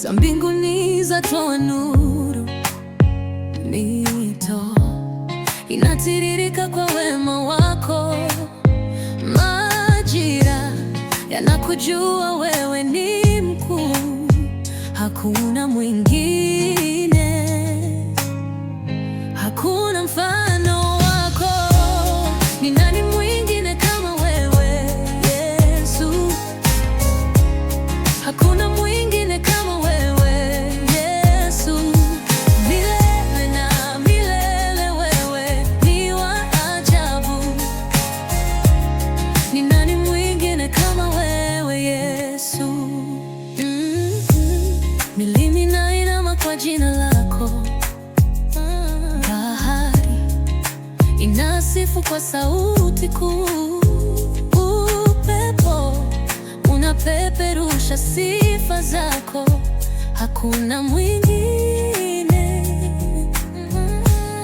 za mbinguni zatoa nuru, mito inatiririka kwa wema wako, majira yanakujua wewe ni mkuu, hakuna mwingine, hakuna mfano wako. Ni nani mwingine kama wewe Yesu? Hakuna mwingine kama wewe Yesu. Milele na milele wewe ni wa ajabu. Ni nani mwingine kama wewe Yesu? Milima inainama kwa jina lako, bahari inasifu kwa sauti kuu, upepo unapeperusha sifa zako, hakuna mwingine,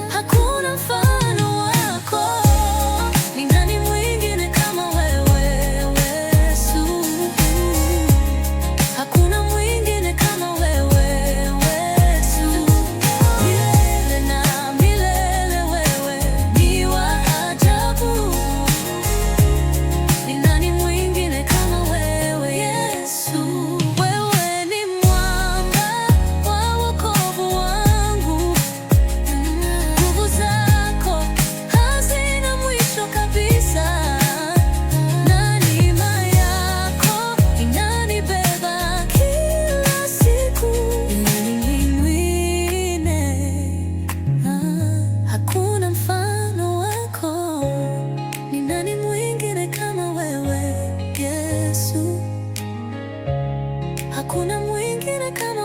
hakuna mfano wako. Ni nani mwingine kama wewe Yesu? Hakuna mwingine kama wewe Yesu. Milele na milele wewe ni wa ajabu. Ni nani mwingine kama wewe Yesu? Wewe ni mwamba wa wokovu wangu, nguvu zako hazina mwisho kabisa, na neema yako inanibeba kila siku. Ni nani mwingine? Hakuna mfano wako. Ni nani mwingine kama wewe Yesu? Hakuna mwingine kama